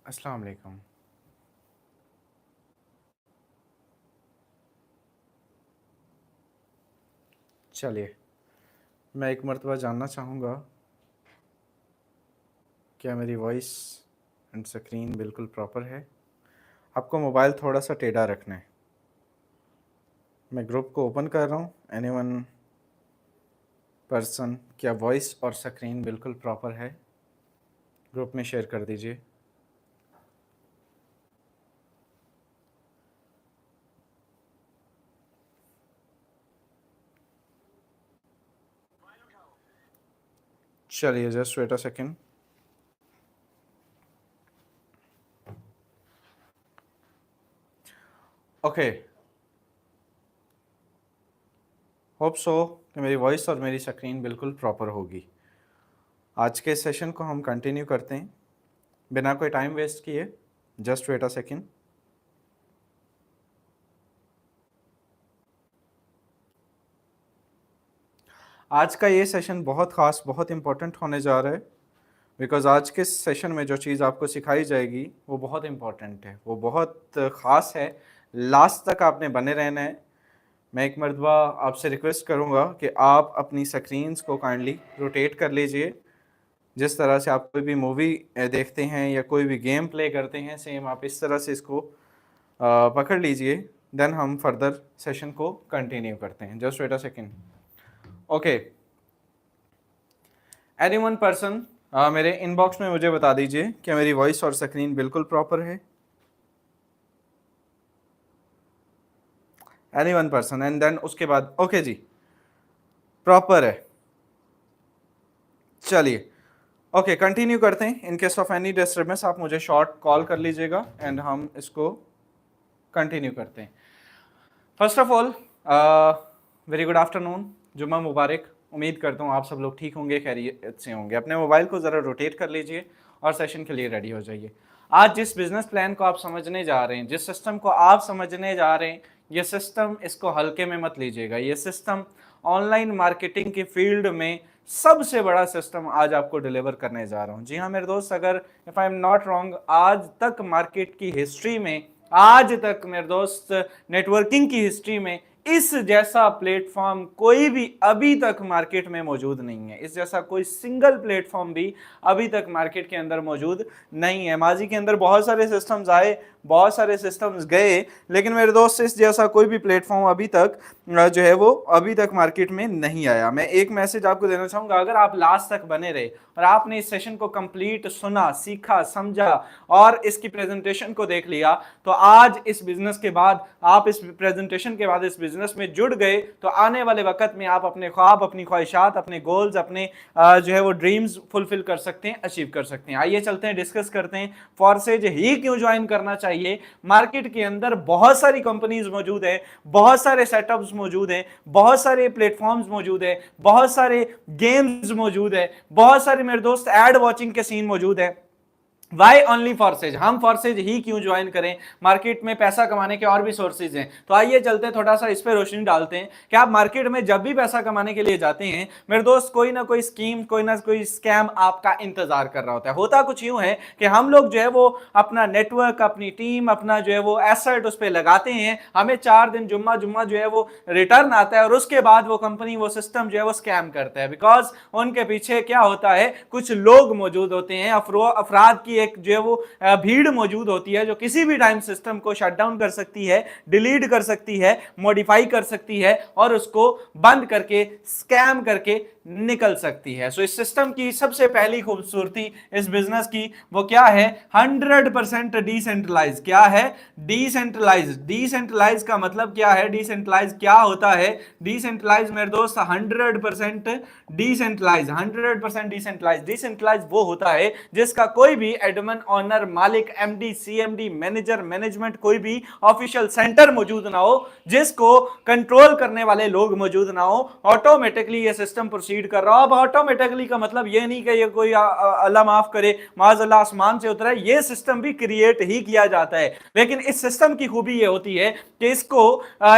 अस्सलाम वालेकुम। चलिए, मैं एक मर्तबा जानना चाहूँगा, क्या मेरी वॉइस एंड स्क्रीन बिल्कुल प्रॉपर है? आपको मोबाइल थोड़ा-सा टेढ़ा रखना है। मैं ग्रुप को ओपन कर रहा हूँ। एनीवन पर्सन, क्या वॉइस और स्क्रीन बिल्कुल प्रॉपर है? ग्रुप में शेयर कर दीजिए। चलिए, just wait a second. Okay, hope so कि मेरी वॉइस और मेरी स्क्रीन बिल्कुल प्रॉपर होगी। आज के सेशन को हम कंटिन्यू करते हैं, बिना कोई टाइम वेस्ट किए। Just wait a second. आज का ये सेशन बहुत ख़ास, बहुत इम्पोर्टेंट होने जा रहा है, बिकॉज़ आज के सेशन में जो चीज़ आपको सिखाई जाएगी वो बहुत इम्पोर्टेंट है, वो बहुत ख़ास है। लास्ट तक आपने बने रहना है। मैं एक मर्तबा आपसे रिक्वेस्ट करूँगा कि आप अपनी स्क्रीन्स को काइंडली रोटेट कर लीजिए। जिस तरह से आप कोई भी मूवी देखते हैं या कोई भी गेम प्ले करते हैं, सेम आप इस तरह से इसको पकड़ लीजिए। देन हम फर्दर सेशन को कंटिन्यू करते हैं। Just wait a second. Okay, any one person मेरे इनबॉक्स में मुझे बता दीजिए कि मेरी वॉइस और स्क्रीन बिल्कुल प्रॉपर है। Any one person, and then उसके बाद ओके जी, प्रॉपर है। चलिए, ओके कंटिन्यू करते हैं। In case of any disturbance आप मुझे शॉर्ट कॉल कर लीजिएगा एंड हम इसको कंटिन्यू करते हैं। First of all, very good afternoon, जुम्मा मुबारक। उम्मीद करता हूँ आप सब लोग ठीक होंगे, खैरियत से होंगे। अपने मोबाइल को ज़रा रोटेट कर लीजिए और सेशन के लिए रेडी हो जाइए। आज जिस बिजनेस प्लान को आप समझने जा रहे हैं, जिस सिस्टम को आप समझने जा रहे हैं, ये सिस्टम, इसको हल्के में मत लीजिएगा। ये सिस्टम ऑनलाइन मार्केटिंग की फील्ड में सबसे बड़ा सिस्टम आज आपको डिलीवर करने जा रहा हूँ। जी हाँ मेरे दोस्त, अगर if I am not wrong, आज तक मार्केट की हिस्ट्री में, आज तक मेरे दोस्त नेटवर्किंग की हिस्ट्री में इस जैसा प्लेटफॉर्म कोई भी अभी तक मार्केट में मौजूद नहीं है। इस जैसा कोई सिंगल प्लेटफॉर्म भी अभी तक मार्केट के अंदर मौजूद नहीं है। माजी के अंदर बहुत सारे सिस्टम्स आए, बहुत सारे सिस्टम्स गए, लेकिन मेरे दोस्त इस जैसा कोई भी प्लेटफॉर्म अभी तक जो है वो अभी तक मार्केट में नहीं आया। मैं एक मैसेज आपको देना चाहूँगा, अगर आप लास्ट तक बने रहे और आपने इस सेशन को कंप्लीट सुना, सीखा, समझा और इसकी प्रेजेंटेशन को देख लिया, तो आज इस बिजनेस के बाद, आप इस प्रेजेंटेशन के बाद इस बिजनेस में जुड़ गए, तो आने वाले वक्त में आप अपने ख्वाब, अपनी ख्वाहिशात, अपने गोल्स, अपने जो है वो ड्रीम्स फुलफिल कर सकते हैं, अचीव कर सकते हैं। आइए चलते हैं, डिस्कस करते हैं फॉरसेज ही क्यों ज्वाइन करना चाहिए। मार्केट के अंदर बहुत सारी कंपनीज मौजूद है, बहुत सारे सेटअप्स मौजूद हैं, बहुत सारे प्लेटफॉर्म्स मौजूद है, बहुत सारे गेम्स मौजूद है, बहुत सारे मेरे दोस्त एड वॉचिंग के सीन मौजूद है। वाई ओनली फॉरसेज, हम फॉरसेज ही क्यों ज्वाइन करें। मार्केट में पैसा कमाने के और भी सोर्सेज हैं। तो आइए चलते हैं, थोड़ा सा इस पे रोशनी डालते हैं कि आप मार्केट में जब भी पैसा कमाने के लिए जाते हैं मेरे दोस्त, कोई ना कोई स्कीम, कोई ना कोई स्कैम आपका इंतजार कर रहा होता है। होता कुछ यूं है कि हम लोग जो है वो अपना नेटवर्क, अपनी टीम, अपना जो है वो एसेट उस पर लगाते हैं, हमें 4 दिन जुम्मा जुम्मा जो है वो रिटर्न आता है और उसके बाद वो कंपनी, वो सिस्टम जो है वो स्कैम करता है। बिकॉज उनके पीछे क्या होता है, कुछ लोग मौजूद होते हैं, अफराद की एक जो है वो भीड़ मौजूद होती है, जो किसी भी टाइम सिस्टम को शट डाउन कर सकती है, डिलीट कर सकती है, मॉडिफाई कर सकती है और उसको बंद करके, स्कैम करके निकल सकती है। सो इस सिस्टम की सबसे पहली खूबसूरती इस बिजनेस की वो क्या है, 100% डिसेंट्रलाइज। क्या है, डिसेंट्रलाइज। डिसेंट्रलाइज का मतलब क्या है, डिसेंट्रलाइज क्या होता है। डिसेंट्रलाइज मेरे दोस्त 100% डिसेंट्रलाइज, 100% डिसेंट्रलाइज। डिसेंट्रलाइज वो होता है जिसका कोई भी एडमिन, ऑनर, मालिक, एमडी, सीएमडी, मैनेजर, मैनेजमेंट, कोई भी ऑफिशियल सेंटर मौजूद ना हो, जिसको कंट्रोल करने वाले लोग मौजूद ना हो। ऑटोमेटिकली ये सिस्टम प्रोसीड कर रहा हो। अब ऑटोमेटिकली का मतलब ये नहीं कि ये कोई अल्लाह माफ करे, माज़अल्लाह आसमान से उतरा है, ये सिस्टम भी क्रिएट ही किया जाता है। लेकिन इस सिस्टम की खूबी ये होती है कि इसको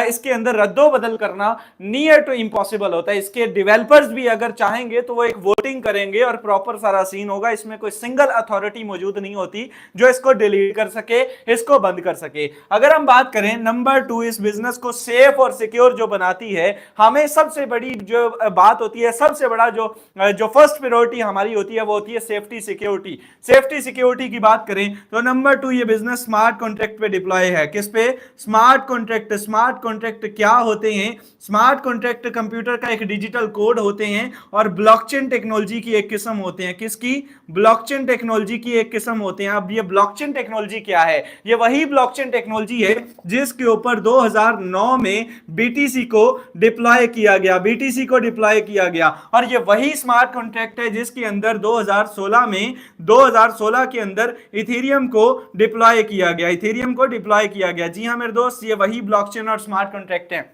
इसके अंदर रद्दो बदल करना नियर टू इम्पॉसिबल होता है। इसके डेवलपर्स भी अगर चाहेंगे तो वो एक वोटिंग करेंगे और प्रॉपर सारा सीन होगा। इसमें कोई सिंगल अथॉरिटी मौजूद मौजूद नहीं होती जो इसको डिलीट कर सके, इसको बंद कर सके। अगर हम बात करें नंबर 2, इस बिजनेस को सेफ और सिक्योर जो बनाती है, हमें सबसे बड़ी जो बात होती है, सबसे बड़ा जो फर्स्ट प्रायोरिटी हमारी होती है वो होती है सेफ्टी सिक्योरिटी। सेफ्टी सिक्योरिटी की बात करें तो नंबर 2 ये बिजनेस स्मार्ट कॉन्ट्रैक्ट पे डिप्लॉय है। किस पे? Smart contract. स्मार्ट कॉन्ट्रैक्ट क्या होते हैं? स्मार्ट कॉन्ट्रैक्ट कंप्यूटर का एक डिजिटल कोड होते हैं और ब्लॉकचेन टेक्नोलॉजी की एक किस्म होते हैं। किसकी? ब्लॉकचेन टेक्नोलॉजी की एक किस्म होते हैं। अब ये ब्लॉकचेन टेक्नोलॉजी क्या है? ये वही ब्लॉकचेन टेक्नोलॉजी है जिसके ऊपर 2009 में बीटीसी को डिप्लॉय किया गया, बीटीसी को डिप्लॉय किया गया। और ये वही स्मार्ट कॉन्ट्रैक्ट है जिसके अंदर 2016 के अंदर इथेरियम को डिप्लॉय किया गया, इथेरियम को डिप्लॉय किया गया। जी हां मेरे दोस्त, ये वही ब्लॉकचेन और स्मार्ट कॉन्ट्रैक्ट है।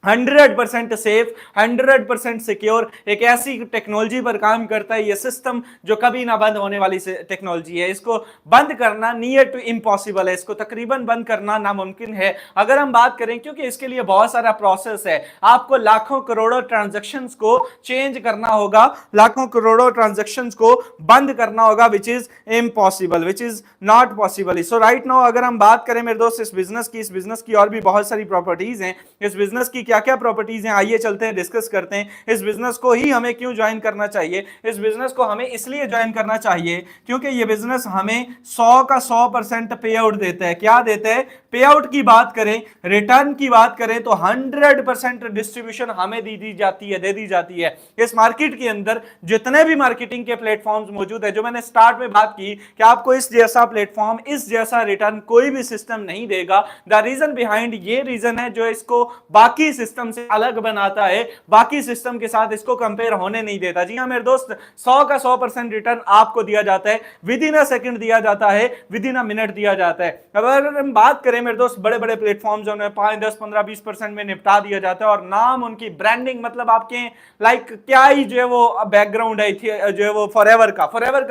100% सेफ, 100% सिक्योर, एक ऐसी टेक्नोलॉजी पर काम करता है ये सिस्टम जो कभी ना बंद होने वाली टेक्नोलॉजी है। इसको बंद करना नियर टू इम्पॉसिबल है, इसको तकरीबन बंद करना नामुमकिन है अगर हम बात करें, क्योंकि इसके लिए बहुत सारा प्रोसेस है। आपको लाखों करोड़ों ट्रांजैक्शंस को चेंज करना होगा, लाखों करोड़ों ट्रांजैक्शंस को बंद करना होगा, which is impossible, which is not possible. So right now अगर हम बात करें मेरे दोस्त इस बिजनेस की और भी बहुत सारी प्रॉपर्टीज हैं। इस बिजनेस की क्या क्या प्रॉपर्टीज हैं, आइए चलते हैं डिस्कस करते हैं। इस बिजनेस को ही हमें क्यों ज्वाइन करना चाहिए? इस बिजनेस को हमें इसलिए ज्वाइन करना चाहिए क्योंकि ये बिजनेस हमें 100 का 100% पे आउट देता है। क्या देता है? पे आउट की बात करें, रिटर्न की बात करें तो 100% डिस्ट्रीब्यूशन हमें दे दी जाती है। इस मार्केट के अंदर जितने भी मार्केटिंग के प्लेटफॉर्म्स मौजूद है, जो मैंने स्टार्ट में बात की कि आपको इस जैसा प्लेटफॉर्म, इस जैसा रिटर्न कोई भी सिस्टम नहीं देगा। द रीजन बिहाइंड, ये रीजन है जो इसको बाकी सिस्टम से अलग बनाता है, बाकी सिस्टम के साथ इसको कंपेयर होने नहीं देता। जी हां मेरे दोस्त, 100 का 100% रिटर्न आपको दिया जाता है, विद इन अ सेकंड दिया जाता है, विद इन अ मिनट दिया जाता है। अगर हम बात करें मेरे दोस्त, बड़े बड़े प्लेटफॉर्म जो 5, 10, 15, 20% में निपटा दिया जाता है और नाम, उनकी ब्रांडिंग, मतलब आपके लाइक क्या ही जो है वो बैकग्राउंड है, जो है वो फॉरएवर का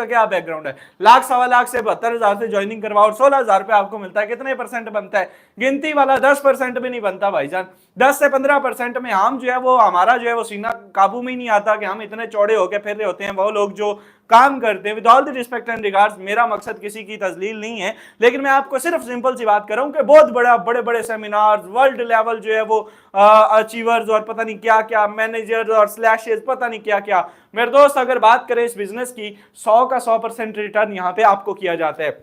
क्या बैकग्राउंड है। लाख, सवा लाख से 72,000 से ज्वाइनिंग करवाओ और 16,000 रुपए आपको मिलता है। कितने परसेंट बनता है? गिनती वाला 10% भी नहीं बनता भाईजान। 10 से 15% में हम जो है वो, हमारा जो है वो सीना काबू में ही नहीं आता कि हम इतने चौड़े होकर फिर रहे होते हैं। वो लोग जो काम करते हैं, with all the respect and regards, मेरा मकसद किसी की तजलील नहीं है, लेकिन मैं आपको सिर्फ सिंपल सी बात कर रहा हूं कि बहुत बड़े बड़े सेमिनार्स, वर्ल्ड लेवल जो है वो अचीवर्स और पता नहीं क्या क्या, मैनेजर्स और स्लैशेस, पता नहीं क्या क्या। मेरे दोस्त अगर बात करें इस बिजनेस की, 100 का 100% रिटर्न यहां पे आपको किया जाता है।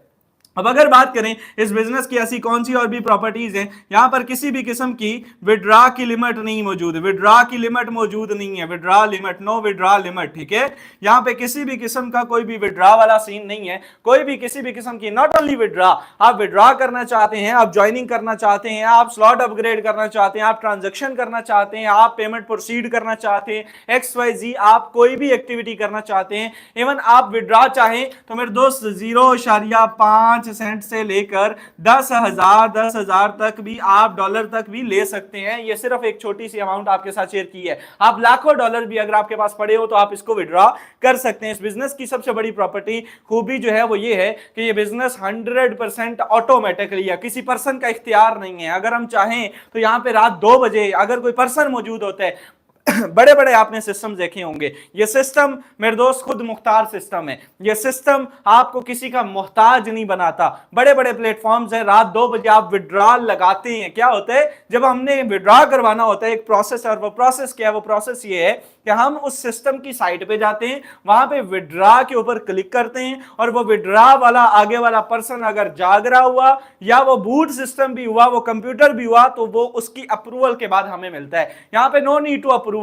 अब अगर बात करें इस बिजनेस की ऐसी कौन सी और भी प्रॉपर्टीज हैं, यहां पर किसी भी किस्म की विड्रॉ की लिमिट नहीं मौजूद है, विड्रॉ की लिमिट मौजूद नहीं है, withdraw limit, no withdraw limit, ठीक है। यहां पे किसी भी किस्म का कोई भी विड्रॉ वाला सीन नहीं है, कोई भी किसी भी किस्म की, नॉट ओनली विड्रॉ, आप विड्रॉ करना चाहते हैं, आप ज्वाइनिंग करना चाहते हैं, आप स्लॉट अपग्रेड करना चाहते हैं, आप ट्रांजेक्शन करना चाहते हैं, आप पेमेंट प्रोसीड करना चाहते हैं, XYZ आप कोई भी एक्टिविटी करना चाहते हैं, इवन आप विड्रॉ चाहें तो मेरे दोस्त 0.5 सेंट से लेकर 10,000 तक भी आप डॉलर तक भी ले सकते हैं। ये सिर्फ एक छोटी सी अमाउंट आपके साथ शेयर की है। आप लाखों डॉलर भी अगर आपके पास पड़े हो तो आप इसको विड्रॉ कर सकते हैं। इस बिजनेस की सबसे बड़ी प्रॉपर्टी, खूबी जो है वो ये है कि ये बिजनेस 100% ऑटोमेटिकली है, किसी पर्सन का इख्तियार नहीं है। अगर हम चाहें तो यहां पे रात 2 बजे अगर कोई पर्सन मौजूद होता है, बड़े बड़े आपने सिस्टम देखे होंगे, ये सिस्टम मेरे दोस्त खुद मुख्तार सिस्टम है। ये सिस्टम आपको किसी का मोहताज नहीं बनाता। बड़े बड़े प्लेटफॉर्म्स हैं, रात 2 बजे आप विड्रॉल लगाते हैं, क्या होता है जब हमने विड्रॉ करवाना होता है, एक प्रोसेस है, और वो प्रोसेस क्या है? वो प्रोसेस ये है कि हम उस सिस्टम की साइट पे जाते हैं, वहां पे विड्रॉ के ऊपर क्लिक करते हैं और वो विड्रॉ वाला आगे वाला पर्सन अगर जाग रहा हुआ या वो बूट सिस्टम भी हुआ, वो कंप्यूटर भी हुआ, तो वो उसकी अप्रूवल के बाद हमें मिलता है। यहां पे no need to approval,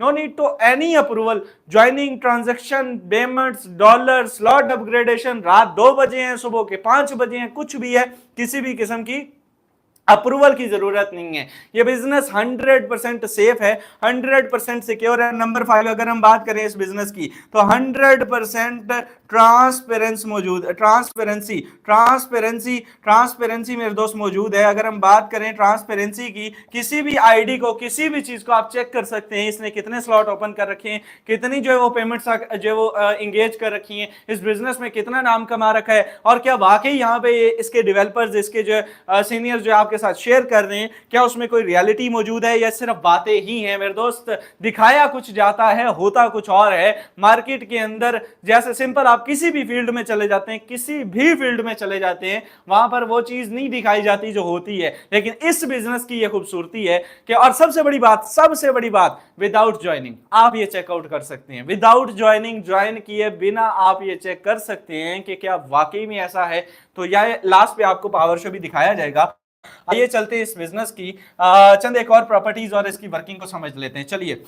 no need to any approval, joining, transaction, payments, dollar, slot upgradation, रात 2 बजे हैं, सुबह के 5 बजे हैं, कुछ भी है, किसी भी किस्म की अप्रूवल की जरूरत नहीं है। ये बिजनेस 100% सेफ है, 100% सिक्योर है। नंबर 5 अगर हम बात करें इस बिजनेस की तो 100% ट्रांसपेरेंसी मौजूद, ट्रांसपेरेंसी मेरे दोस्त मौजूद है। अगर हम बात करें ट्रांसपेरेंसी की, किसी भी आईडी को, किसी भी चीज को आप चेक कर सकते हैं, इसने कितने स्लॉट ओपन कर रखे हैं, कितनी जो है वो पेमेंट्स जो है वो एंगेज कर रखी हैं, इस बिजनेस में कितना नाम कमा रखा है, और क्या वाकई यहाँ पे इसके डेवलपर्स, इसके जो सीनियर जो आपके आपके साथ शेयर कर रहे हैं, क्या उसमें कोई रियलिटी मौजूद है या सिर्फ बातें ही हैं मेरे दोस्त? दिखाया कुछ जाता है, होता कुछ और है। मार्केट के अंदर जैसे सिंपल आप किसी भी फील्ड में चले जाते हैं, किसी भी फील्ड में चले जाते हैं, वहां पर वो चीज नहीं दिखाई जाती जो होती है। लेकिन इस बिजनेस की ये खूबसूरती है कि, और सबसे बड़ी बात, विदाउट ज्वाइनिंग आप ये चेकआउट कर सकते हैं। विदाउट ज्वाइनिंग, ज्वाइन किए बिना आप ये चेक कर सकते हैं कि क्या वाकई में ऐसा है। तो यह लास्ट पे आपको पावर शो भी दिखाया जाएगा। आइए चलते हैं इस बिजनेस की चंद एक और प्रॉपर्टीज और इसकी वर्किंग को समझ लेते हैं। चलिए,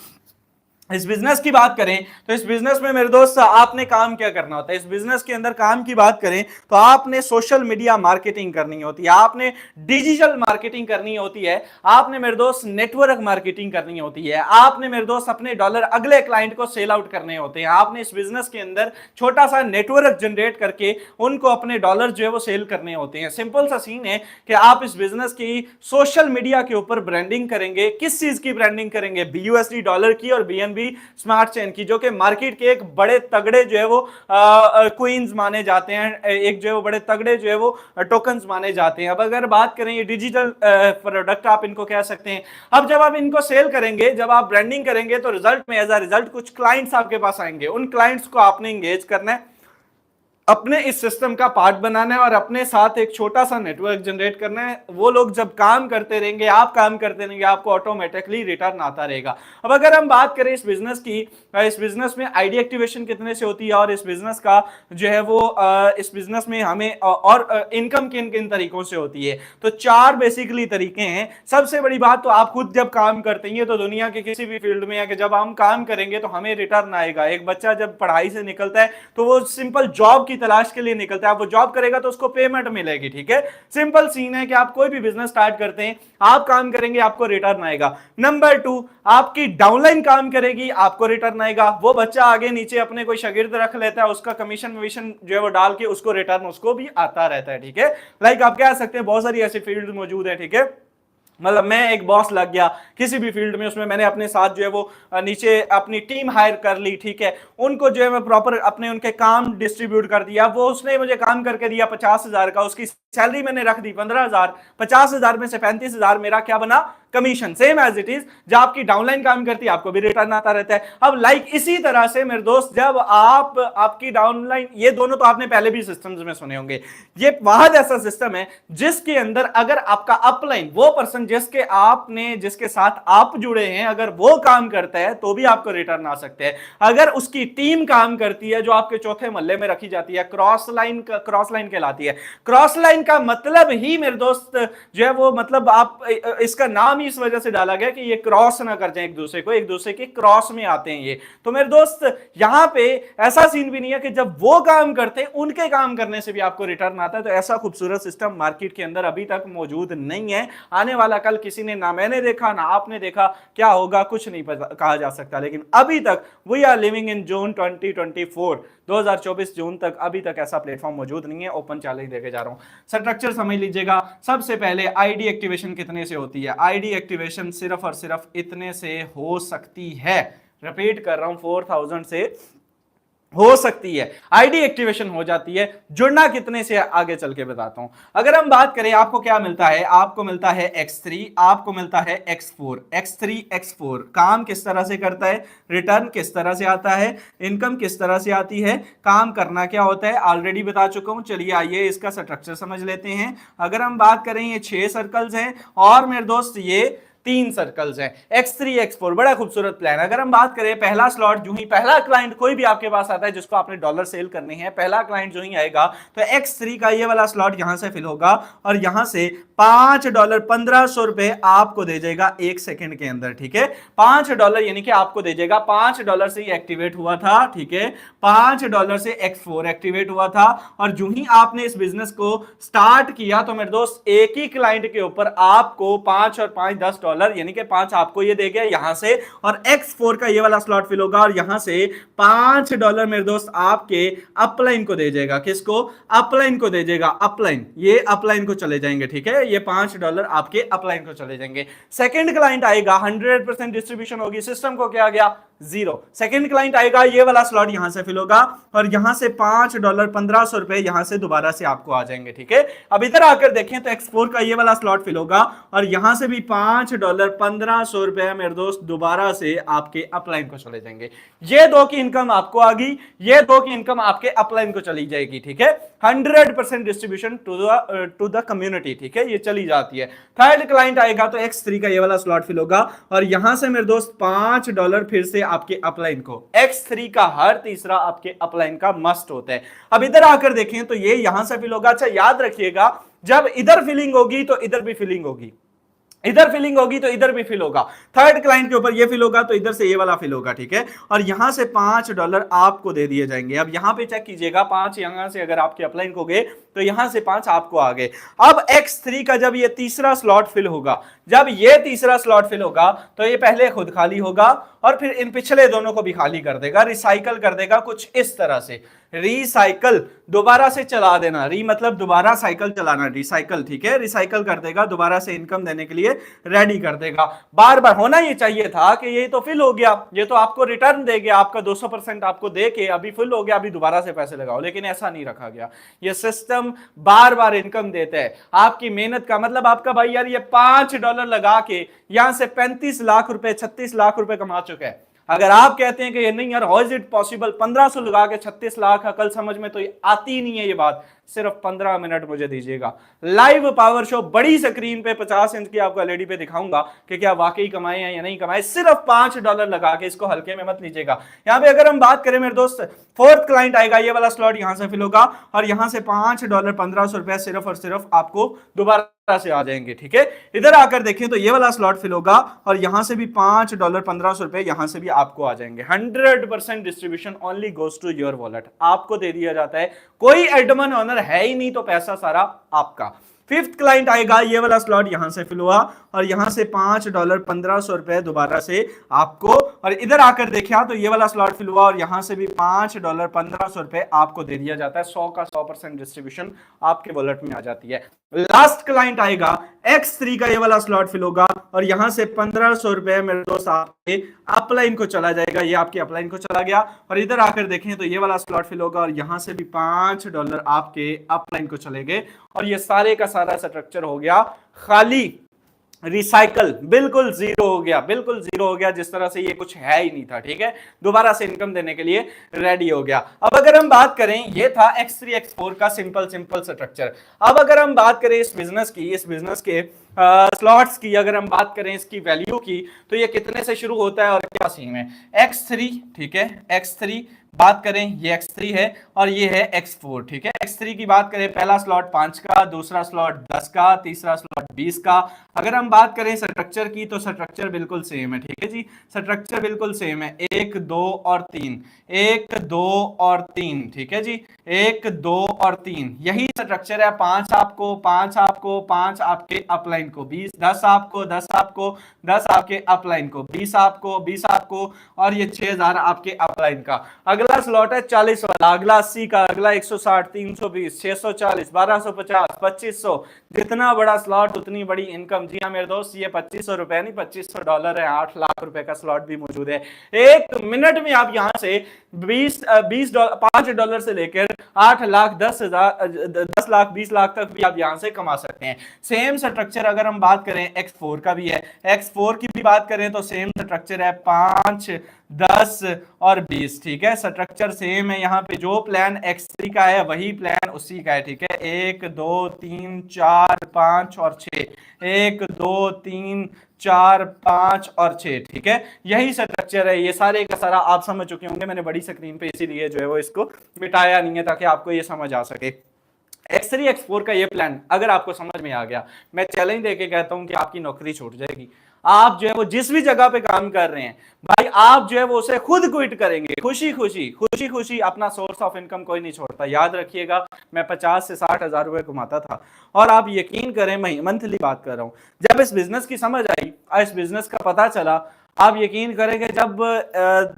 इस बिजनेस की बात करें तो इस बिजनेस में मेरे दोस्त आपने काम क्या करना होता है। इस बिजनेस के अंदर काम की बात करें तो आपने सोशल मीडिया मार्केटिंग करनी होती है, आपने डिजिटल मार्केटिंग करनी होती है, आपने मेरे दोस्त नेटवर्क मार्केटिंग करनी होती है, आपने मेरे दोस्त अपने डॉलर अगले क्लाइंट को सेल आउट करने होते हैं, आपने इस बिजनेस के अंदर छोटा सा नेटवर्क जनरेट करके उनको अपने डॉलर जो है वो सेल करने होते हैं। सिंपल सा सीन है कि आप इस बिजनेस की सोशल मीडिया के ऊपर ब्रांडिंग करेंगे। किस चीज की ब्रांडिंग करेंगे? BUSD डॉलर की और BNB स्मार्ट चेन की, जो कि मार्केट के एक बड़े तगड़े जो है वो क्वींस माने जाते हैं, एक जो है वो बड़े तगड़े जो है वो टोकन्स माने जाते हैं। अब अगर बात करें ये डिजिटल प्रोडक्ट आप इनको कह सकते हैं। अब जब आप इनको सेल करेंगे, जब आप ब्रांडिंग करेंगे तो रिजल्ट में एज अ रिजल्ट कुछ क्लाइंट्स आपके पास आएंगे। उन क्लाइंट्स को आपने एंगेज करना है, अपने इस सिस्टम का पार्ट बनाना है और अपने साथ एक छोटा सा नेटवर्क जनरेट करना है। वो लोग जब काम करते रहेंगे, आप काम करते रहेंगे, आपको ऑटोमेटिकली रिटर्न आता रहेगा। अब अगर हम बात करें इस बिजनेस की, इस बिजनेस में आईडी एक्टिवेशन कितने से होती है और इस बिजनेस का जो है वो इस बिजनेस में हमें और इनकम किन किन तरीकों से होती है, तो 4 बेसिकली तरीके हैं। सबसे बड़ी बात तो आप खुद जब काम करते हैं तो दुनिया के किसी भी फील्ड में, या कि जब हम काम करेंगे तो हमें रिटर्न आएगा। एक बच्चा जब पढ़ाई से निकलता है तो वो सिंपल जॉब तलाश के लिए निकलता है, आप वो जॉब करेगा तो उसको पेमेंट मिलेगी। ठीक है, सिंपल सीन है कि आप कोई भी बिजनेस स्टार्ट करते हैं, आप काम करेंगे, आपको रिटर्न आएगा। नंबर 2, आपकी डाउनलाइन काम करेगी, आपको रिटर्न आएगा। वो बच्चा आगे नीचे अपने कोई शागिर्द रख लेता है, उसका कमीशन वमीशन जो है वो डाल के उसको रिटर्न उसको भी आता रहता है। ठीक है, लाइक आप कह सकते हैं बहुत सारी ऐसी फील्ड मौजूद है। ठीक है, मतलब मैं एक बॉस लग गया किसी भी फील्ड में, उसमें मैंने अपने साथ जो है वो नीचे अपनी टीम हायर कर ली। ठीक है, उनको जो है मैं प्रॉपर अपने उनके काम डिस्ट्रीब्यूट कर दिया। वो उसने मुझे काम करके दिया 50,000 का, उसकी सैलरी मैंने रख दी 15,000, 50,000 में से 35,000 मेरा क्या बना? Commission. Same as it is, जब आपकी डाउनलाइन काम करती है आपको भी रिटर्न आता रहता है। अब लाइक इसी तरह से मेरे दोस्त, जब आप आपकी डाउनलाइन, ये दोनों तो आपने पहले भी सिस्टम्स में सुने होंगे, ये वाहद ऐसा सिस्टम है जिसके अंदर अगर आपका अपलाइन, वो पर्सन जिसके साथ आप जुड़े हैं, अगर वो काम करता है तो भी आपको रिटर्न आ सकते हैं। अगर उसकी टीम काम करती है जो आपके चौथे मोहल्ले में रखी जाती है, क्रॉस लाइन कहलाती है। क्रॉस लाइन का मतलब ही मेरे दोस्त जो है वो, मतलब आप इसका नाम इस वजह से डाला गया कि ये क्रॉस ना कर जाए एक दूसरे को, एक दूसरे के क्रॉस में आते हैं ये। तो मेरे दोस्त यहां पे ऐसा सीन भी नहीं है कि जब वो काम करते हैं उनके काम करने से भी आपको रिटर्न आता है। तो ऐसा खूबसूरत सिस्टम मार्केट के अंदर अभी तक मौजूद नहीं है। आने वाला कल किसी ने, ना मैंने देखा ना आपने देखा, क्या होगा कुछ नहीं कहा जा सकता। लेकिन अभी तक वी आर लिविंग इन जून 2024, 2024 जून तक अभी तक ऐसा प्लेटफॉर्म मौजूद नहीं है। ओपन चैलेंज देके जा रहा हूं। स्ट्रक्चर समझ लीजिएगा। सबसे पहले आईडी एक्टिवेशन कितने से होती है? आईडी एक्टिवेशन सिर्फ और सिर्फ इतने से हो सकती है, रिपीट कर रहा हूं, 4000 से हो सकती है। आईडी एक्टिवेशन हो जाती है। जुड़ना कितने से आगे चल के बताता हूं। अगर हम बात करें आपको क्या मिलता है, आपको मिलता है X3, आपको मिलता है X4। X3 X4 काम किस तरह से करता है, रिटर्न किस तरह से आता है, इनकम किस तरह से आती है, काम करना क्या होता है, ऑलरेडी बता चुका हूं। चलिए आइए इसका स्ट्रक्चर समझ लेते हैं। अगर हम बात करें, ये 6 सर्कल्स हैं और मेरे दोस्त ये 3 सर्कल्स हैं। X3 X4 बड़ा खूबसूरत प्लान। अगर हम बात करें पहला स्लॉट, जो ही पहला क्लाइंट कोई भी आपके पास आता है जिसको आपने डॉलर सेल करने हैं, पहला क्लाइंट जो ही आएगा तो X3 का ये वाला स्लॉट यहां से फिल होगा और यहां से $5 1500 रुपए आपको दे जाएगा 1 सेकंड के अंदर। ठीक है, $5 यानी कि आपको दे जाएगा। $5 से ये एक्टिवेट हुआ था। ठीक है, $5 से X4 एक्टिवेट हुआ था और जो ही आपने इस बिजनेस को स्टार्ट किया तो मेरे दोस्त एक ही क्लाइंट के ऊपर आपको 5 और 5 $10 यानी कि 5 आपको ये दे गया यहां से, और X4 का ये वाला स्लॉट फिल होगा और यहां से $5 मेरे दोस्त आपके अपलाइन को दे जाएगा। किसको? अपलाइन को दे जाएगा। अपलाइन, ये अपलाइन को चले जाएंगे। ठीक है, ये $5 आपके अपलाइन को चले जाएंगे। सेकंड क्लाइंट आएगा, 100% डिस्ट्रीब्यूशन होगी। सिस्टम को क्या गया, 0। सेकंड क्लाइंट आएगा, ये वाला स्लॉट यहां से फिल होगा और यहां से $5 यहां से दोबारा से आपको आ जाएंगे, ठीक है। अब इधर आकर देखें तो X4 का ये वाला स्लॉट फिल होगा और यहां से भी $5 मेरे दोस्त दोबारा से आपके अपलाइन को चले जाएंगे। ये दो की इनकम आपको आ गई, ये दो की इनकम आपके अपलाइन को चली जाएगी, ठीक है। 100% डिस्ट्रीब्यूशन टू द कम्युनिटी, ठीक है, ये चली जाती है। थर्ड क्लाइंट आएगा तो X3 का ये वाला स्लॉट फिल होगा और यहां से मेरे दोस्त $5 फिर से आपके अपलाइन को। X3 का हर तीसरा आपके अपलाइन का मस्ट होता है। अब इधर आकर देखें तो ये यहां से फिल होगा। अच्छा याद रखिएगा, जब इधर फिलिंग होगी तो इधर भी फिलिंग होगी, इधर फिलिंग होगी तो इधर भी फिल होगा। थर्ड क्लाइंट के ऊपर ये फिल होगा तो इधर से ये वाला फिल होगा, ठीक है। और यहां से $5 आपको दे दिए जाएंगे। अब यहां पे चेक कीजिएगा, 5 यहां से अगर आपके अपलाइन को गए तो यहां से 5 आपको आ गए। अब X3 का जब ये तीसरा स्लॉट फिल होगा, जब ये तीसरा स्लॉट फिल होगा तो ये पहले खुद खाली होगा और फिर इन पिछले दोनों को भी खाली कर देगा, रिसाइकल कर देगा कुछ इस तरह से। रिसाइकल दोबारा से चला देना, री मतलब दोबारा साइकिल चलाना, रिसाइकल, ठीक है, रिसाइकल कर देगा, दोबारा से इनकम देने के लिए रेडी कर देगा। बार बार होना ये चाहिए था कि ये तो फिल हो गया, ये तो आपको रिटर्न दे गया, आपका 200% आपको दे के अभी फिल हो गया, अभी दोबारा से पैसे लगाओ, लेकिन ऐसा नहीं रखा गया। ये सिस्टम बार बार इनकम देता है आपकी मेहनत का। मतलब आपका भाई यार ये $5 लगा के यहां से 35 लाख रुपए 36 लाख रुपए कमा चुका है। अगर आप कहते हैं कि ये नहीं यार, हाउ इज इट पॉसिबल, 1500 लगा के 36 लाख, अकल समझ में तो ये आती नहीं है ये बात। सिर्फ 15 मिनट मुझे दीजिएगा, लाइव पावर शो बड़ी स्क्रीन पे 50 इंच की आपको एलईडी पे दिखाऊंगा कि क्या वाकई कमाए हैं या नहीं कमाए। सिर्फ $5 लगा के, इसको हल्के में मत लीजिएगा। यहां पे अगर हम बात करें मेरे दोस्त, फोर्थ क्लाइंट आएगा, ये वाला स्लॉट यहां से फिल होगा और यहां से $5 $1500 सिर्फ और सिर्फ आपको दोबारा से आ जाएंगे, ठीक है। इधर आकर देखें तो ये वाला स्लॉट फिल होगा और यहां से भी $5 $1500 यहां से भी आपको आ जाएंगे। 100% distribution only goes to your wallet, आपको दे दिया जाता है, कोई एडमन ऑनर है ही नहीं, तो पैसा सारा आपका। फिफ्थ क्लाइंट आएगा, ये वाला स्लॉट यहां से फिल हुआ और यहां से $5 $1500 दोबारा से आपको, और इधर आकर देखा तो ये वाला स्लॉट फिल हुआ और यहां से भी $5 $1500 आपको दे दिया जाता है। 100 का 100% डिस्ट्रीब्यूशन आपके वॉलेट में आ जाती है। लास्ट क्लाइंट आएगा X3 का, ये वाला स्लॉट फिल होगा और यहां से $1500 मेरे दोस्त आपके अपलाइन को चला जाएगा, ये आपके अपलाइन को चला गया। और इधर आकर देखें तो ये वाला स्लॉट फिल होगा और यहां से भी $5 आपके अपलाइन को चले गए और ये सारे का सारा स्ट्रक्चर हो गया खाली, रिसाइकल, बिल्कुल जीरो हो गया, बिल्कुल जीरो हो गया, जिस तरह से ये कुछ है ही नहीं था, ठीक है। दोबारा से इनकम देने के लिए रेडी हो गया। अब अगर हम बात करें, ये था X3 X4 का सिंपल स्ट्रक्चर। अब अगर हम बात करें इस बिजनेस की, इस बिजनेस के स्लॉट्स की, अगर हम बात करें इसकी वैल्यू की, तो ये कितने से शुरू होता है और क्या सीन है। X3, ठीक है, X3 बात करें, ये X3 है और ये है X4, ठीक है। X3 की बात करें, पहला स्लॉट 5 का, दूसरा स्लॉट 10 का, तीसरा स्लॉट 20 का। अगर हम बात करें स्ट्रक्चर की तो स्ट्रक्चर बिल्कुल सेम है, ठीक है जी, स्ट्रक्चर बिल्कुल सेम है। 1 2 और 3, 1 2 और 3, ठीक है जी, 1 2 और 3, यही स्ट्रक्चर है। 5 आपको, 5 आपको, 5 आपके अपलाइन को, 20 10 आपको, 10 आपको, 10 आपके अपलाइन को, 20 आपको, 20 आपको और ये 6000 आपके अपलाइन का। अगला स्लॉट है 40 वाला, अगला 80 का, अगला 160, 320, 640, 1250, 2500। जितना बड़ा स्लॉट उतनी बड़ी इनकम। जी हाँ मेरे दोस्त, ये $2500 नहीं, $2500 है। 8 लाख रुपए का स्लॉट भी मौजूद है। एक मिनट में आप यहां से $5 से लेकर 8 लाख 10 लाख 20 लाख तक भी आप यहां से कमा सकते हैं। सेम स्ट्रक्चर अगर हम बात करें X4 का भी है, X4 की भी बात करें तो सेम स्ट्रक्चर है, 5 10 और 20, ठीक है, स्ट्रक्चर सेम है। यहाँ पे जो प्लान X3 का है वही प्लान उसी का है, ठीक है। 1 2 3 4 5 और 6, 1 2 3 4 5 और 6, ठीक है, यही स्ट्रक्चर है। ये सारे का सारा आप समझ चुके होंगे, मैंने बड़ी स्क्रीन पे इसीलिए जो है वो इसको मिटाया नहीं है ताकि आपको ये समझ आ सके। X3 X4 का ये प्लान अगर आपको समझ में आ गया, मैं चैलेंज देके कहता हूं कि आपकी नौकरी छूट जाएगी। आप जो है वो जिस भी जगह पे काम कर रहे हैं भाई, आप जो है वो उसे खुद क्विट करेंगे, खुशी खुशी। अपना सोर्स ऑफ इनकम कोई नहीं छोड़ता। याद रखिएगा, मैं 50 से 60 हजार रुपए कमाता था और आप यकीन करें, मैं मंथली बात कर रहा हूं, जब इस बिजनेस की समझ आई, इस बिजनेस का पता चला, आप यकीन करेंगे जब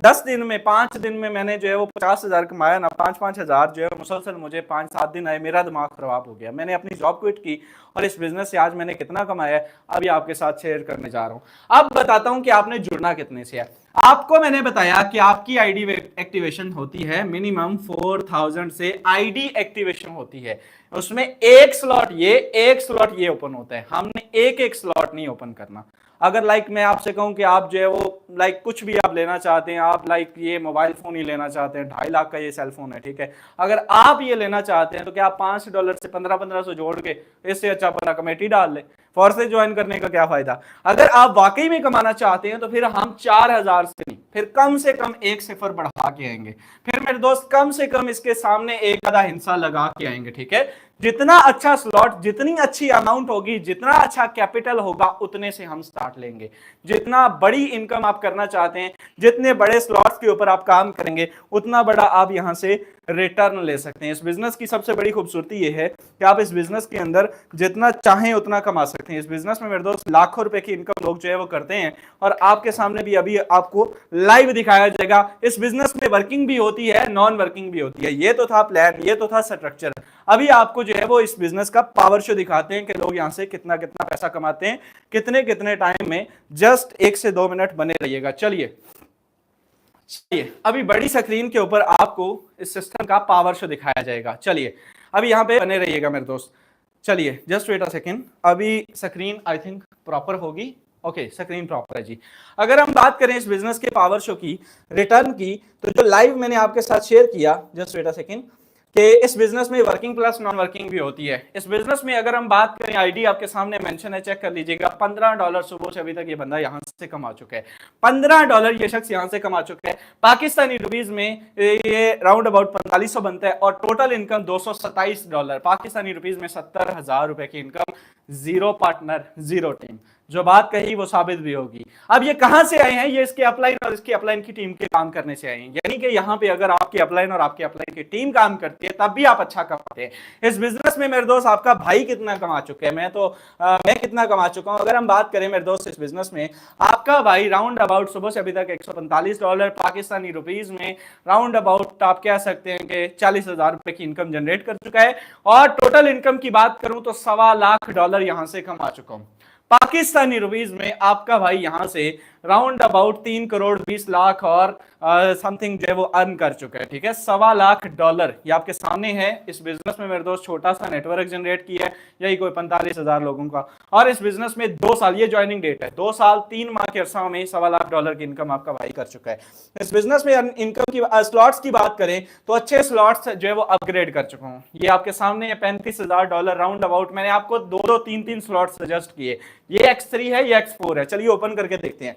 10 दिन में 5 दिन में मैंने जो है वो 50,000 कमाया ना, 5-5 हज़ार जो है मुसलसल मुझे 5-7 दिन आए, मेरा दिमाग खराब हो गया। मैंने अपनी जॉब क्विट की और इस बिजनेस से आज मैंने कितना कमाया है अभी आपके साथ शेयर करने जा रहा हूं। अब बताता हूं कि आपने जुड़ना कितने से है। आपको मैंने बताया कि आपकी आईडी एक्टिवेशन होती है मिनिमम 4000 से आईडी एक्टिवेशन होती है। उसमें एक स्लॉट ये ओपन होता है। हमने एक एक स्लॉट नहीं ओपन करना। अगर लाइक मैं आपसे कहूं कि आप जो है वो लाइक कुछ भी आप लेना चाहते हैं, आप लाइक ये मोबाइल फोन ही लेना चाहते हैं, 2.5 लाख का ये सेल फोन है, ठीक है, अगर आप ये लेना चाहते हैं तो क्या आप $5 से 1500 जोड़ के इससे अच्छा अपना कमेटी डाल ले। फोर्सेज ज्वाइन करने का क्या फायदा। अगर आप वाकई में कमाना चाहते हैं तो फिर हम 4000 से नहीं, फिर कम से कम एक सिफर बढ़ा के आएंगे, फिर मेरे दोस्त कम से कम इसके सामने एक आधा हिस्सा लगा के आएंगे, ठीक है। जितना अच्छा स्लॉट, जितनी अच्छी अमाउंट होगी, जितना अच्छा कैपिटल होगा, उतने से हम स्टार्ट लेंगे। जितना बड़ी इनकम आप करना चाहते हैं, जितने बड़े स्लॉट्स के ऊपर आप काम करेंगे, उतना बड़ा आप यहां से रिटर्न ले सकते हैं। इस बिजनेस की सबसे बड़ी खूबसूरती यह है कि आप इस बिजनेस के अंदर जितना चाहें उतना कमा सकते हैं। इस बिजनेस में मेरे दोस्त लाखों रुपए की इनकम लोग जो है वो करते हैं और आपके सामने भी अभी आपको लाइव दिखाया जाएगा। इस बिजनेस में वर्किंग भी होती है, नॉन वर्किंग भी होती है। ये तो था प्लान, ये तो था स्ट्रक्चर। अभी आपको जो है वो इस बिजनेस का पावर शो दिखाते हैं कि लोग यहां से कितना कितना पैसा कमाते हैं, कितने कितने टाइम में। जस्ट 1 से 2 मिनट बने रहिएगा। चलिए अभी बड़ी स्क्रीन के ऊपर आपको इस सिस्टम का पावर शो दिखाया जाएगा। चलिए अभी यहां पे बने रहिएगा मेरे दोस्त। चलिए जस्ट वेट अ सेकेंड, अभी स्क्रीन आई थिंक प्रॉपर होगी। ओके, स्क्रीन प्रॉपर है जी। अगर हम बात करें इस बिजनेस के पावर शो की, रिटर्न की, तो जो लाइव मैंने आपके साथ शेयर किया, जस्ट वेट अ सेकेंड, कि इस बिजनेस में वर्किंग प्लस नॉन वर्किंग भी होती है। इस बिजनेस में अगर हम बात करें, आईडी आपके सामने मेंशन है, चेक कर लीजिएगा। $15 सुबह से अभी तक ये बंदा यहां से कमा चुका है। $15 ये शख्स यहां से कमा चुका है। पाकिस्तानी रुपीज में ये राउंड अबाउट 4500 बनता है और टोटल इनकम $227। पाकिस्तानी रुपीज में 70,000 रुपए की income. Zero partner, zero team. जो बात कही वो साबित भी होगी। अब ये कहां से आए हैं? ये इसके अपलाइन और इसकी अपलाइन की टीम के काम करने से आए हैं। यानी कि यहां पे अगर आपकी अपलाइन और आपकी अपलाइन की टीम काम करती है तब भी आप अच्छा कमाते हैं। इस बिजनेस में मेरे दोस्त आपका भाई कितना कमा चुके हैं, मैं कितना कमा चुका हूं। अगर हम बात करें मेरे दोस्त इस बिजनेस में, आपका भाई राउंड अबाउट सुबह से अभी तक $145 पाकिस्तानी रुपीज में राउंड अबाउट आप कह सकते हैं कि 40,000 रुपए की इनकम जनरेट कर चुका है। और टोटल इनकम की बात करूं तो $1.25 लाख यहां से कमा चुका हूं। पाकिस्तानी रुपीज में आपका भाई यहां से राउंड अबाउट 3 करोड़ 20 लाख और समथिंग जो है वो अर्न कर चुका है, ठीक है। $1.25 ये आपके सामने है। इस बिजनेस में मेरे दोस्त छोटा सा नेटवर्क जनरेट किया है, यही कोई 45,000 लोगों का। और इस बिजनेस में 2 साल, ये ज्वाइनिंग डेट है, 2 साल 3 माह के अरसा में $1.25 की इनकम आपका भाई कर चुका है। इस बिजनेस में इनकम की स्लॉट्स की बात करें तो अच्छे स्लॉट्स जो है वो अपग्रेड कर चुका हूं। ये आपके सामने $35,000 राउंड अबाउट। मैंने आपको 2-2 3-3 स्लॉट सजेस्ट किए। ये X3 है, ये X4 है। चलिए ओपन करके देखते हैं,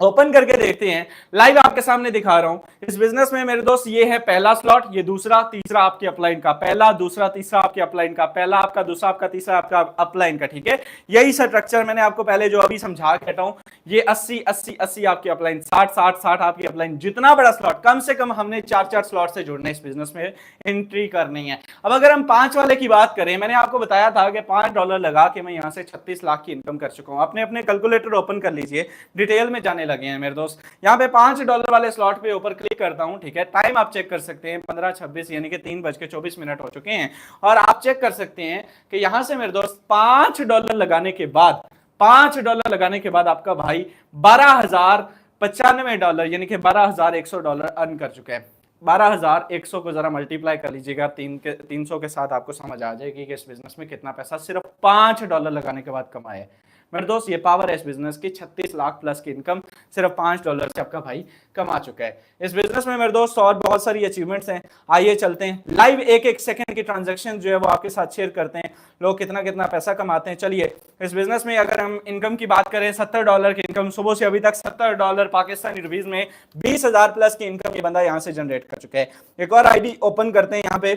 ओपन करके देखते हैं। लाइव आपके सामने दिखा रहा हूं। इस बिजनेस में मेरे दोस्त ये है पहला स्लॉट, ये दूसरा तीसरा आपके अपलाइन का, पहला दूसरा तीसरा आपके अपलाइन का, पहला आपका दूसरा आपका तीसरा आपका अपलाइन का, ठीक है। यही स्ट्रक्चर मैंने आपको पहले जो अभी समझा के हटा हूं। ये 80-80-80 आपकी अपलाइन, 60-60-60 आपकी अपलाइन। जितना बड़ा स्लॉट, कम से कम हमने 4-4 स्लॉट से जुड़ना है, इस बिजनेस में एंट्री करनी है। अब अगर हम 5 वाले की बात करें, मैंने आपको बताया था कि $5 लगा के मैं यहां से 36 लाख की इनकम कर चुका हूं। अपने अपने कैलकुलेटर ओपन कर लीजिए, डिटेल में जाने लगे हैं मेरे दोस्त। यहां पे $5 वाले स्लॉट पे ऊपर क्लिक करता हूं, ठीक है। टाइम आप चेक कर सकते हैं 15:26 यानी कि 3:24 हो चुके हैं। और आप चेक कर सकते हैं कि यहां से मेरे दोस्त $5 लगाने के बाद, $5 लगाने के बाद आपका भाई $12,095 यानी कि $12,100 अर्न कर चुका है। 12,100 को जरा मल्टीप्लाई कर लीजिएगा 300 के साथ, आपको समझ आ जाएगी कि इस बिजनेस में कितना पैसा सिर्फ $5 लगाने के बाद कमाया है। मेरे दोस्त ये पावर है इस बिजनेस की। 36 लाख प्लस की इनकम सिर्फ $5 से आपका भाई कमा चुका है। इस बिजनेस में मेरे दोस्त और बहुत सारी अचीवमेंट्स हैं। आइए चलते हैं लाइव, एक सेकंड की ट्रांजैक्शन जो है वो आपके साथ शेयर करते हैं, लोग कितना कितना पैसा कमाते हैं। चलिए इस बिजनेस में अगर हम इनकम की बात करें, $70 की इनकम सुबह से अभी तक, $70 पाकिस्तानी रुपीज में 20,000 प्लस की इनकम ये बंदा यहां से जनरेट कर चुका है। एक और आईडी ओपन करते हैं यहाँ पे।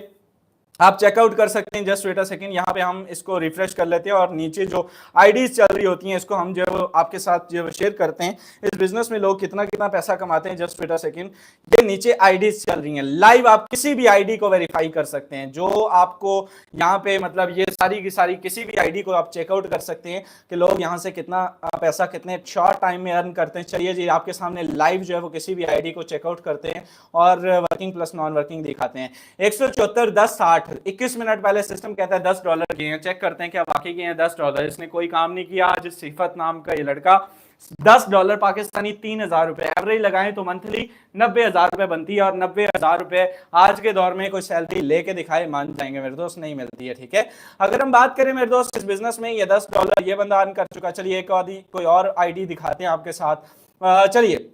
आप चेकआउट कर सकते हैं। जस्ट वेट अ सेकंड, यहाँ पे हम इसको रिफ्रेश कर लेते हैं और नीचे जो आईडीज चल रही होती हैं इसको हम जो है आपके साथ जो शेयर करते हैं। इस बिजनेस में लोग कितना कितना पैसा कमाते हैं। जस्ट वेट अ सेकंड, ये नीचे आईडीज चल रही हैं लाइव, आप किसी भी आईडी को वेरीफाई कर सकते हैं। जो आपको यहाँ पे मतलब ये सारी की सारी किसी भी आईडी को आप चेकआउट कर सकते हैं कि लोग यहाँ से कितना पैसा कितने शॉर्ट टाइम में अर्न करते हैं। चलिए जी, आपके सामने लाइव जो है वो किसी भी आईडी को चेकआउट करते हैं और वर्किंग प्लस नॉन वर्किंग दिखाते हैं। 174 10 60 21 मिनट पहले सिस्टम कहता है $10 गए हैं। चेक करते हैं क्या वाकई गए हैं $10। इसने कोई काम नहीं किया। आज सिफत नाम का ये लड़का $10 पाकिस्तानी 3,000 रुपए एवरेज लगाएं तो मंथली 90,000 रुपए बनती है। और 90,000 रुपए आज के दौर में कोई सैलरी लेके दिखाए मान जाएंगे मेरे दोस्त, नहीं मिलती है। ठीक है, अगर हम बात करें मेरे दोस्त इस बिजनेस में ये $10 ये बंदा अर्न कर चुका। चलिए एक कोई और आईडी दिखाते हैं आपके साथ। चलिए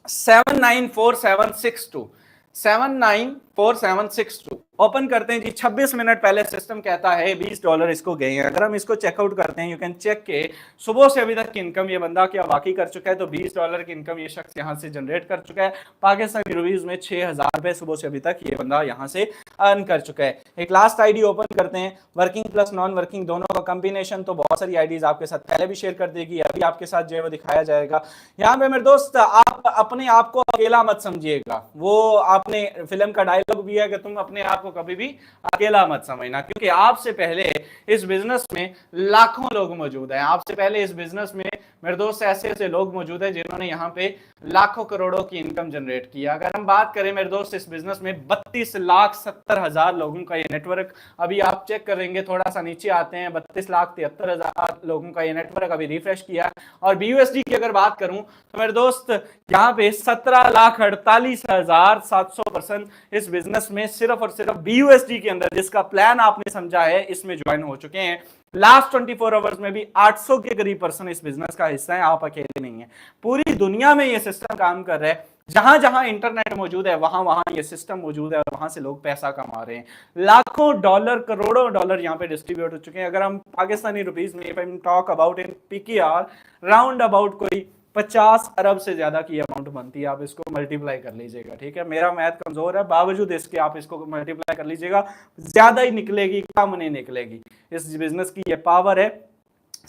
794762 794762 ओपन करते हैं जी। 26 मिनट पहले सिस्टम कहता है $20 इसको गए हैं। अगर हम इसको चेकआउट करते हैं, यू कैन चेक के सुबह से अभी तक की इनकम ये बंदा क्या वाकई कर चुका है। तो $20 की इनकम ये शख्स यहाँ से जनरेट कर चुका है। पाकिस्तानी रुपीज में 6,000 रुपए सुबह से अभी तक ये बंदा यहाँ से अर्न कर चुका है। एक लास्ट आईडी ओपन करते हैं, वर्किंग प्लस नॉन वर्किंग दोनों का कॉम्बिनेशन। तो बहुत सारी आईडीज आपके साथ पहले भी शेयर कर देगी, अभी आपके साथ जो है वो दिखाया जाएगा। यहाँ पे मेरे दोस्त आप अपने आप को अकेला मत समझिएगा। वो आपने फिल्म का डायलॉग भी है कि तुम अपने आप को कभी भी अकेला मत समझना, क्योंकि आपसे पहले इस बिजनेस में लाखों लोग मौजूद हैं। आपसे पहले इस बिजनेस में मेरे दोस्त ऐसे ऐसे लोग मौजूद हैं जिन्होंने यहाँ पे लाखों करोड़ों की इनकम जनरेट किया। अगर हम बात करें मेरे दोस्त इस बिजनेस में 32,70,000 लोगों का ये नेटवर्क, अभी आप चेक करेंगे थोड़ा सा नीचे आते हैं, 32,73,000 लोगों का ये नेटवर्क अभी रिफ्रेश किया। और BUSD की अगर बात करूं तो मेरे दोस्त यहाँ पे 17,48,700 इस बिजनेस में सिर्फ और सिर्फ BUSD के अंदर जिसका प्लान आपने समझा है इसमें ज्वाइन हो चुके हैं। लास्ट 24 आवर्स में भी 800 के करीब पर्सन इस बिजनेस का हिस्सा है। आप अकेले नहीं है, पूरी दुनिया में ये सिस्टम काम कर रहा है। जहां जहां इंटरनेट मौजूद है वहां वहां ये सिस्टम मौजूद है और वहां से लोग पैसा कमा रहे हैं। लाखों डॉलर करोड़ों डॉलर यहाँ पे डिस्ट्रीब्यूट हो चुके हैं। अगर हम पाकिस्तानी रुपीज में if I talk about in PKR round about कोई 50 अरब से ज्यादा की अमाउंट बनती है। आप इसको मल्टीप्लाई कर लीजिएगा। ठीक है, मेरा मैथ कमजोर है, बावजूद इसके आप इसको मल्टीप्लाई कर लीजिएगा, ज्यादा ही निकलेगी, कम नहीं निकलेगी। इस बिजनेस की ये पावर है।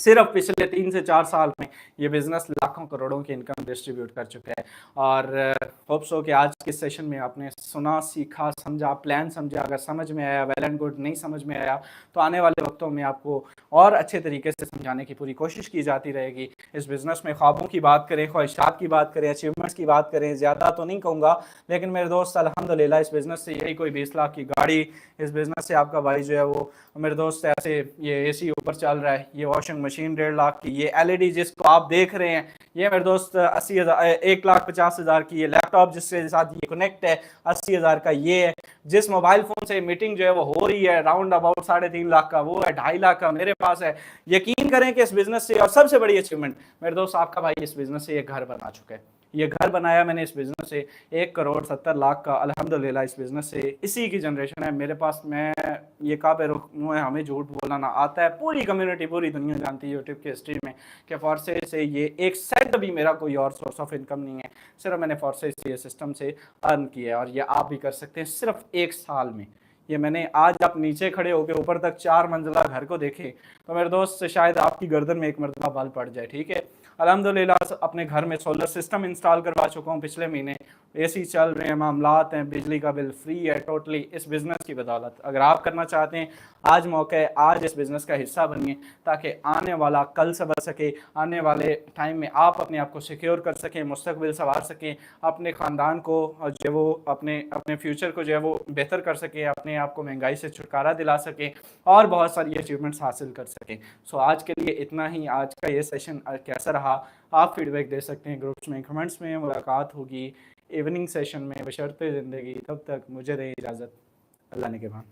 सिर्फ पिछले 3 से 4 साल में ये बिजनेस लाखों करोड़ों की इनकम डिस्ट्रीब्यूट कर चुका है। और होप सो कि आज के सेशन में आपने सुना, सीखा, समझा, प्लान समझा। अगर समझ में आया वेल एंड गुड, नहीं समझ में आया तो आने वाले वक्तों में आपको और अच्छे तरीके से समझाने की पूरी कोशिश की जाती रहेगी। इस बिजनेस में ख्वाबों की बात करें, ख्वाहिशात की बात करें, अचीवमेंट्स की बात करें, ज़्यादा तो नहीं कहूँगा, लेकिन मेरे दोस्त अल्हम्दुलिल्लाह इस बिजनेस से यही कोई 20 लाख की गाड़ी, इस बिजनेस से आपका भाई जो है वो मेरे दोस्त ऐसे ये AC ऊपर चल रहा है, ये वॉशिंग मशीन 1.5 लाख की, ये LED जिसको आप देख रहे हैं ये मेरे दोस्त 80,000 1,50,000 की, ये लैपटॉप जिसके साथ ये कनेक्ट है 80,000 का ये है। जिस मोबाइल फोन से मीटिंग जो है वो हो रही है राउंड अबाउट 3.5 लाख का वो है, 2.5 लाख का मेरे पास है। यकीन करें कि इस बिजनेस से, और सबसे बड़ी अचीवमेंट मेरे दोस्त आपका भाई इस बिजनेस से ये घर बना चुका है। ये घर बनाया मैंने इस बिजनेस से, 1,70,00,000 का अल्हम्दुलिल्लाह इस बिजनेस से, इसी की जनरेशन है मेरे पास। मैं ये काबे रुख मुँह है, हमें झूठ बोलना ना आता है। पूरी कम्युनिटी, पूरी दुनिया जानती है यूट्यूब की हिस्ट्री में कि फॉर्से से ये एक सेट भी मेरा कोई और सोर्स ऑफ इनकम नहीं है, सिर्फ मैंने फॉर्से से ये सिस्टम से अर्न किया है। और ये आप भी कर सकते हैं सिर्फ 1 साल में। ये मैंने आज आप नीचे खड़े होकर ऊपर तक 4 मंजिला घर को देखे तो मेरे दोस्त शायद आपकी गर्दन में एक मरतबा बाल पड़ जाए। ठीक है, अल्हम्दुलिल्लाह अपने घर में सोलर सिस्टम इंस्टॉल करवा चुका हूँ पिछले महीने, AC चल रहे हैं, मामलात हैं, बिजली का बिल फ्री है टोटली इस बिज़नेस की बदौलत। अगर आप करना चाहते हैं आज मौका है, आज इस बिज़नेस का हिस्सा बनिए ताकि आने वाला कल संभल सके, आने वाले टाइम में आप अपने आप को सिक्योर कर सकें, मुस्तकबिल संवार सकें, अपने ख़ानदान को जो वो अपने फ्यूचर को जो है वो बेहतर कर सकें, अपने आप को महंगाई से छुटकारा दिला सकें और बहुत सारी अचीवमेंट्स हासिल कर सकें। सो आज के लिए इतना ही। आज का ये सेशन कैसा रहा आप फीडबैक दे सकते हैं ग्रुप्स में, कमेंट्स में। मुलाकात होगी इवनिंग सेशन में बशर्ते ज़िंदगी। तब तक मुझे दें इजाज़त, अल्लाह ने के बाद।